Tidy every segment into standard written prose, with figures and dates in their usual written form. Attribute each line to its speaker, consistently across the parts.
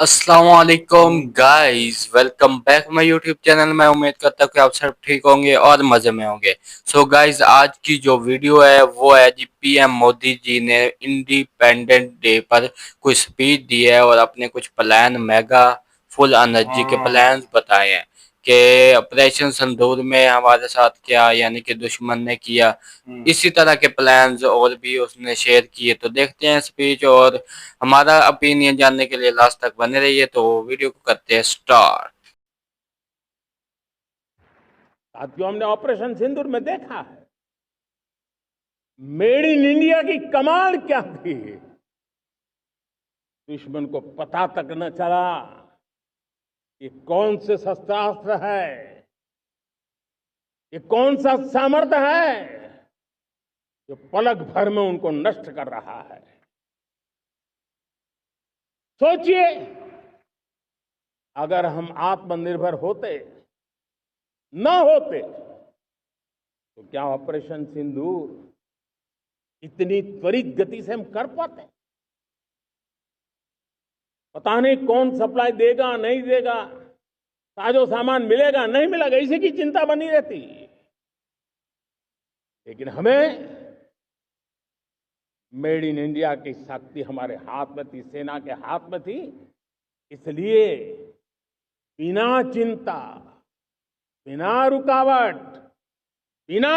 Speaker 1: अस्सलाम वालेकुम guys, welcome back my YouTube channel. मैं उम्मीद करता हूँ कि आप सब ठीक होंगे और मजे में होंगे। सो गाइस, आज की जो वीडियो है वो है जी, पीएम मोदी जी ने इंडिपेंडेंट डे पर कुछ स्पीच दी है और अपने कुछ प्लान, मेगा फुल एनर्जी के प्लान्स बताए हैं कि ऑपरेशन सिंदूर में हमारे साथ क्या, यानी कि दुश्मन ने किया। इसी तरह के प्लान्स और भी उसने शेयर किए। तो देखते हैं स्पीच, और हमारा ओपिनियन जानने के लिए लास्ट तक बने रहिए। तो वीडियो को करते हैं स्टार्ट।
Speaker 2: साथियों, हमने ऑपरेशन सिंदूर में देखा है मेड इन इंडिया की कमाल क्या थी। दुश्मन को पता तक न चला कि कौन से शस्त्रास्त्र है, ये कौन सा सामर्थ्य है जो पलक भर में उनको नष्ट कर रहा है। सोचिए, अगर हम आत्मनिर्भर होते न होते तो क्या ऑपरेशन सिंदूर इतनी त्वरित गति से हम कर पाते? पता नहीं कौन सप्लाई देगा नहीं देगा, साजो सामान मिलेगा नहीं मिलेगा, इसी की चिंता बनी रहती। लेकिन हमें मेड इन इंडिया की शक्ति हमारे हाथ में थी, सेना के हाथ में थी। इसलिए बिना चिंता, बिना रुकावट, बिना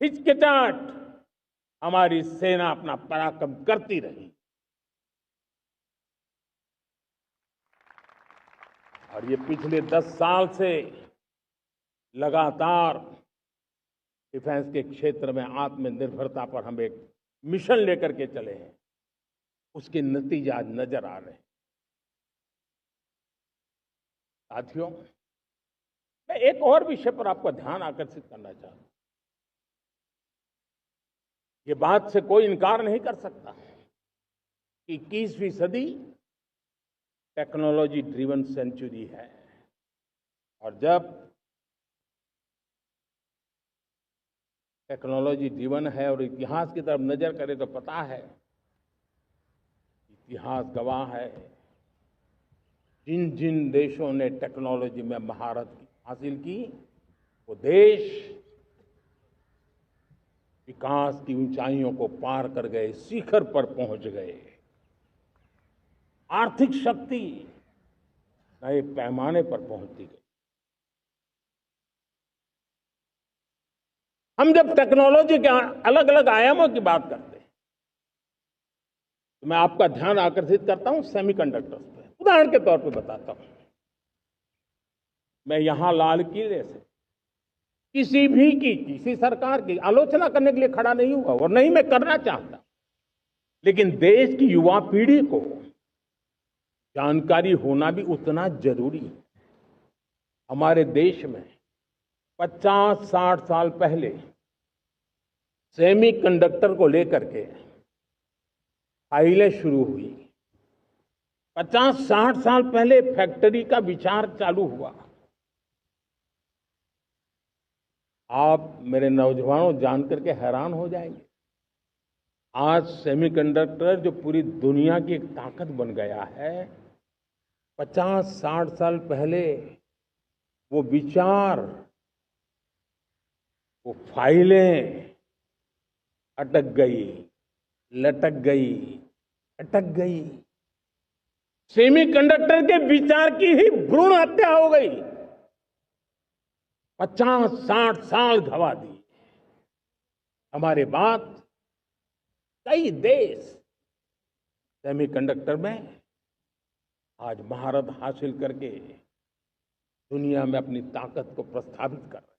Speaker 2: हिचकिचाहट हमारी सेना अपना पराक्रम करती रही। और ये पिछले 10 साल से लगातार डिफेंस के क्षेत्र में आत्मनिर्भरता पर हम एक मिशन लेकर के चले हैं, उसके नतीजे आज नजर आ रहे हैं। साथियों, मैं एक और विषय पर आपका ध्यान आकर्षित करना चाहता हूं। ये बात से कोई इनकार नहीं कर सकता कि 21वीं सदी टेक्नोलॉजी ड्रिवन सेंचुरी है। और जब टेक्नोलॉजी ड्रिवन है और इतिहास की तरफ नजर करें तो पता है, इतिहास गवाह है, जिन जिन देशों ने टेक्नोलॉजी में महारत हासिल की, वो देश विकास की ऊंचाइयों को पार कर गए, शिखर पर पहुंच गए। आर्थिक शक्ति नए पैमाने पर पहुंचती गई। हम जब टेक्नोलॉजी के अलग अलग आयामों की बात करते हैं तो मैं आपका ध्यान आकर्षित करता हूं सेमीकंडक्टर्स पे। उदाहरण के तौर पे बताता हूं, मैं यहां लाल किले से किसी सरकार की आलोचना करने के लिए खड़ा नहीं हुआ और नहीं मैं करना चाहता। लेकिन देश की युवा पीढ़ी को जानकारी होना भी उतना जरूरी है। हमारे देश में 50-60 साल पहले सेमीकंडक्टर को लेकर के फाइलें शुरू हुई। 50-60 साल पहले फैक्ट्री का विचार चालू हुआ। आप मेरे नौजवानों जानकर के हैरान हो जाएंगे, आज सेमीकंडक्टर जो पूरी दुनिया की एक ताकत बन गया है, 50-60 साल पहले वो विचार, वो फाइलें अटक गई, लटक गई, अटक गई। सेमीकंडक्टर के विचार की ही भ्रूण हत्या हो गई। 50-60 साल गवा दी। हमारे बाद कई देश सेमीकंडक्टर में आज महारत हासिल करके दुनिया में अपनी ताकत को प्रस्थापित कर रहे हैं।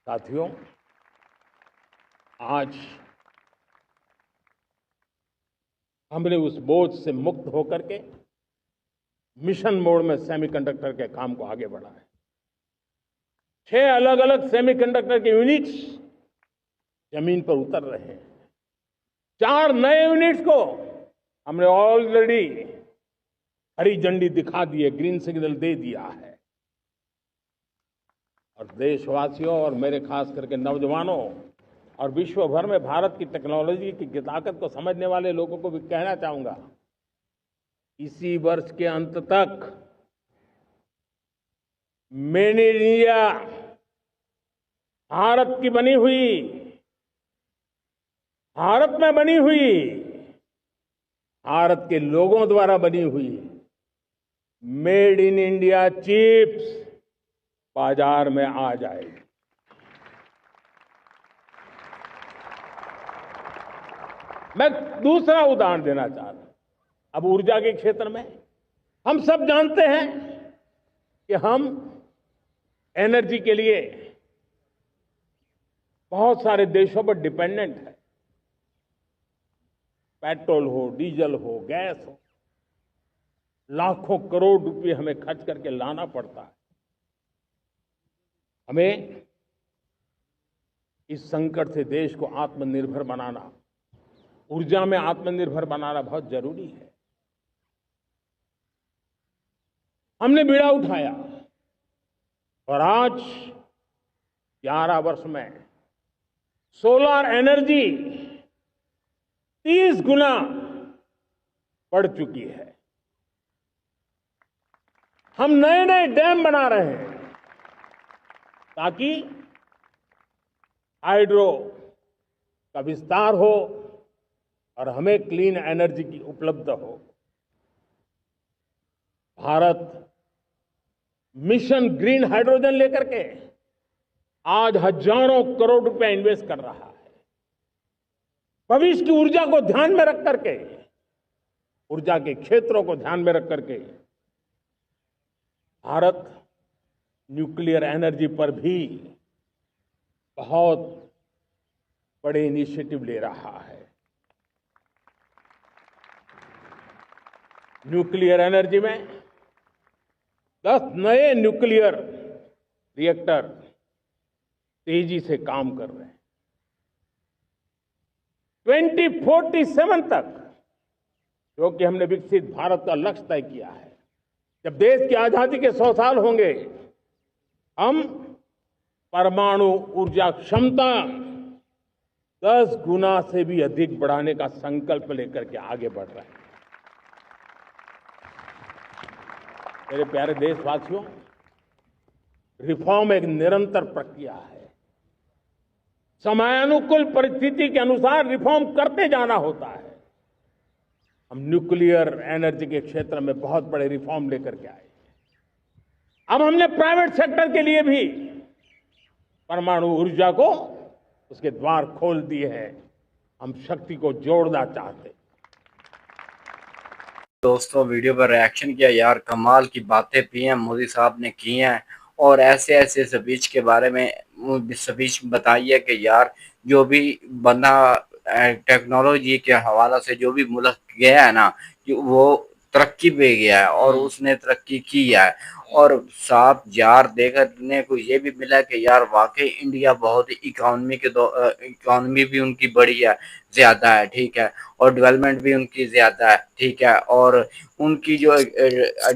Speaker 2: साथियों, आज हमने उस बोझ से मुक्त होकर के मिशन मोड में सेमीकंडक्टर के काम को आगे बढ़ा है। 6 अलग अलग सेमीकंडक्टर के यूनिट्स जमीन पर उतर रहे हैं। 4 नए यूनिट्स को हमने ऑलरेडी हरी झंडी दिखा दी है, ग्रीन सिग्नल दे दिया है। और देशवासियों और मेरे खास करके नौजवानों और विश्व भर में भारत की टेक्नोलॉजी की ताकत को समझने वाले लोगों को भी कहना चाहूंगा इसी वर्ष के अंत तक मेड इन इंडिया, भारत की बनी हुई, भारत में बनी हुई, भारत के लोगों द्वारा बनी हुई मेड इन इंडिया चिप्स बाजार में आ जाएगी। मैं दूसरा उदाहरण देना चाहता हूं। अब ऊर्जा के क्षेत्र में हम सब जानते हैं कि हम एनर्जी के लिए बहुत सारे देशों पर डिपेंडेंट है। पेट्रोल हो, डीजल हो, गैस हो, लाखों करोड़ रुपए हमें खर्च करके लाना पड़ता है। हमें इस संकट से देश को आत्मनिर्भर बनाना, ऊर्जा में आत्मनिर्भर बनाना बहुत जरूरी है। हमने बीड़ा उठाया और आज 11 वर्ष में सोलर एनर्जी 30 गुना बढ़ चुकी है। हम नए नए डैम बना रहे हैं ताकि हाइड्रो का विस्तार हो और हमें क्लीन एनर्जी की उपलब्ध हो। भारत मिशन ग्रीन हाइड्रोजन लेकर के आज हजारों करोड़ रुपए इन्वेस्ट कर रहा है। भविष्य की ऊर्जा को ध्यान में रख करके, ऊर्जा के क्षेत्रों को ध्यान में रख करके भारत न्यूक्लियर एनर्जी पर भी बहुत बड़े इनिशिएटिव ले रहा है। न्यूक्लियर एनर्जी में 10 नए न्यूक्लियर रिएक्टर तेजी से काम कर रहे हैं। 2047 तक, जो कि हमने विकसित भारत का लक्ष्य तय किया है, जब देश की आजादी के 100 साल होंगे, हम परमाणु ऊर्जा क्षमता 10 गुना से भी अधिक बढ़ाने का संकल्प लेकर के आगे बढ़ रहे हैं। मेरे प्यारे देशवासियों, रिफॉर्म एक निरंतर प्रक्रिया है। समयानुकूल परिस्थिति के अनुसार रिफॉर्म करते जाना होता है। हम न्यूक्लियर एनर्जी के क्षेत्र में बहुत बड़े रिफॉर्म लेकर के आए। अब हमने प्राइवेट सेक्टर के लिए भी परमाणु ऊर्जा को उसके द्वार खोल दिए हैं। हम शक्ति को जोड़ना चाहते हैं।
Speaker 1: दोस्तों, वीडियो पर रिएक्शन किया यार, कमाल की बातें पीएम मोदी साहब ने की हैं। और ऐसे ऐसे स्पीच के बारे में स्पीच बताइए कि यार, जो भी बंदा टेक्नोलॉजी के हवाला से जो भी मुल्क गया है ना, वो तरक्की पे गया है और उसने तरक्की की है। और साफ यार देखने को ये भी मिला कि यार वाकई इंडिया बहुत इकोनॉमी भी उनकी बड़ी है, ज्यादा है, ठीक है, और डेवलपमेंट भी उनकी ज्यादा है, ठीक है, और उनकी जो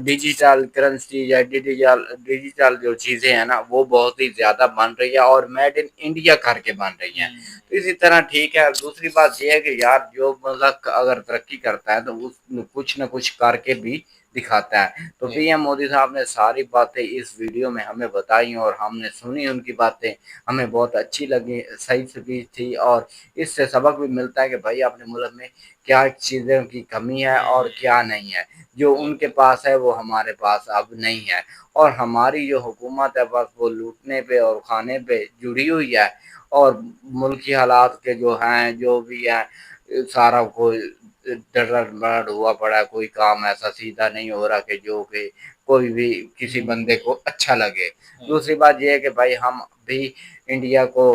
Speaker 1: डिजिटल करेंसी या डिजिटल जो चीजें हैं ना, वो बहुत ही ज्यादा बन रही है और मेड इन इंडिया करके बन रही है। तो इसी तरह ठीक है। दूसरी बात यह है कि यार जो मुल्क अगर तरक्की करता है तो उस कुछ न कुछ करके भी दिखाता है। तो पीएम मोदी साहब ने सारी बातें इस वीडियो में हमें बताई और हमने सुनी उनकी बातें, हमें बहुत अच्छी लगी, सही स्पीच थी। और इससे सबक भी मिलता है कि भाई अपने मुल्क में क्या चीज़ों की कमी है और क्या नहीं है। जो उनके पास है वो हमारे पास अब नहीं है। और हमारी जो हुकूमत है बस वो लूटने पे और खाने पे जुड़ी हुई है। और मुल्की हालात के जो हैं, जो भी है, सारा कोई डर हुआ पड़ा है। कोई काम ऐसा सीधा नहीं हो रहा कि जो कि कोई भी किसी बंदे को अच्छा लगे। दूसरी बात यह है कि भाई हम भी इंडिया को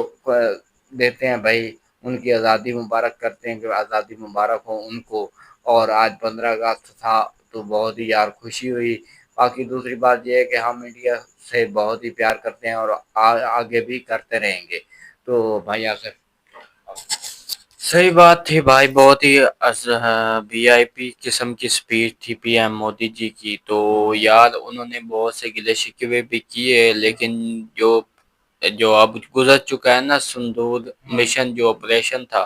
Speaker 1: देते हैं भाई, उनकी आज़ादी मुबारक करते हैं कि आज़ादी मुबारक हो उनको। और आज 15 अगस्त था तो बहुत ही यार खुशी हुई। बाकी दूसरी बात यह है कि हम इंडिया से बहुत ही प्यार करते हैं और आगे भी करते रहेंगे। तो भाई आपसे सही बात थी भाई, बहुत ही वीआईपी किस्म की स्पीच थी पीएम मोदी जी की। तो यार उन्होंने बहुत से गिले शिकवे भी किए, लेकिन जो जो अब गुजर चुका है ना, सिंदूर मिशन जो ऑपरेशन था,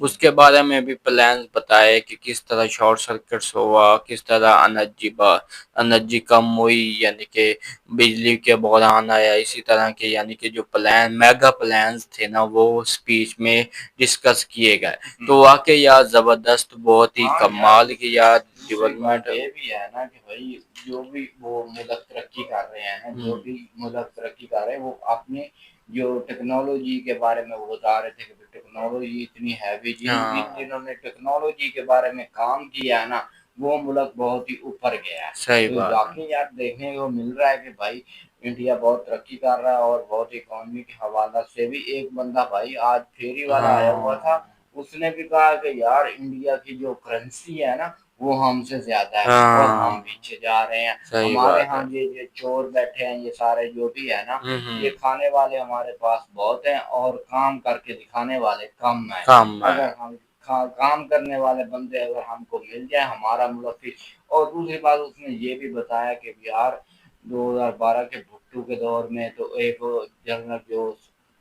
Speaker 1: उसके बारे में भी प्लान बताए कि किस तरह शॉर्ट सर्किट्स हुआ, किस तरह एनर्जी कम हुई, यानी कि बिजली के बहरान आया। इसी तरह के यानी कि जो प्लान मेगा प्लान्स थे ना वो स्पीच में डिस्कस किए गए। तो वाकई यार जबरदस्त, बहुत ही कमाल की यार डेवलपमेंट।
Speaker 3: ये भी है ना कि भाई जो भी वो मुल्क तरक्की कर रहे हैं, जो भी मुल्क तरक्की कर रहे हैं, वो अपने जो टेक्नोलॉजी के बारे में वो बता रहे थे कि टेक्नोलॉजी इतनी हैवी, जिन्होंने टेक्नोलॉजी के बारे में काम किया है ना, वो मुल्क बहुत ही ऊपर गया है।
Speaker 1: सही
Speaker 3: तो
Speaker 1: बात है।
Speaker 3: वाकई यार देखने को मिल रहा है कि भाई इंडिया बहुत तरक्की कर रहा है, और बहुत इकोनॉमी के हवाला से भी। एक बंदा भाई आज फेरी वाला आया हुआ था, उसने भी कहा कि यार इंडिया की जो करेंसी है ना वो हमसे ज्यादा है और हम पीछे जा रहे हैं।
Speaker 1: सही
Speaker 3: हमारे
Speaker 1: बात
Speaker 3: यहाँ
Speaker 1: है।
Speaker 3: ये चोर बैठे हैं, ये सारे जो भी है ना, ये
Speaker 1: हम्म।
Speaker 3: खाने वाले हमारे पास बहुत हैं और काम करके दिखाने वाले कम हैं।
Speaker 1: काम है।
Speaker 3: अगर हम काम करने वाले बंदे अगर हमको मिल जाए हमारा मुल्क ही। और दूसरी बात उसने ये भी बताया कि यार 2012 के भुट्टो के दौर में तो एक जनरल जो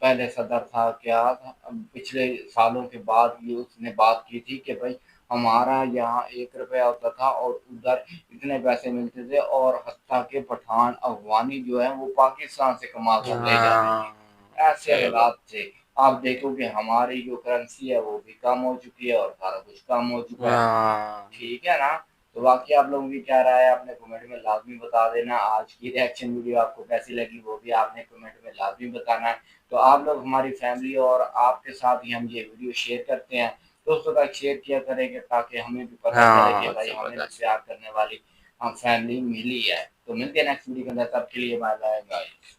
Speaker 3: पहले सदर था, क्या था, पिछले सालों के बाद ये उसने बात की थी कि भाई हमारा यहाँ 1 रुपया होता था और उधर इतने पैसे मिलते थे, और हत्ता के पठान अफगानी जो है वो पाकिस्तान से कमा कर ले जाते थे। ऐसे
Speaker 1: सही बात।
Speaker 3: हालात थे। आप देखो कि हमारी जो करेंसी है वो भी कम हो चुकी है और सारा कुछ कम हो चुका है। ठीक है ना। तो बाकी आप लोगों की क्या राय है अपने कमेंट में लाजमी बता देना। आज की रिएक्शन वीडियो आपको कैसी लगी वो भी आपने कमेंट में लाजमी बताना है। तो आप लोग हमारी फैमिली और आपके साथ ही हम ये वीडियो शेयर करते हैं, दोस्तों तक शेयर किया करेंगे ताकि हमें भी पता चले कि भाई हमें भी
Speaker 1: जबरदस्त।
Speaker 3: प्यार करने वाली हम फैमिली मिली है। तो मिलते हैं नेक्स्ट वीडियो के अंदर, तब के लिए बाय बाय गाइस।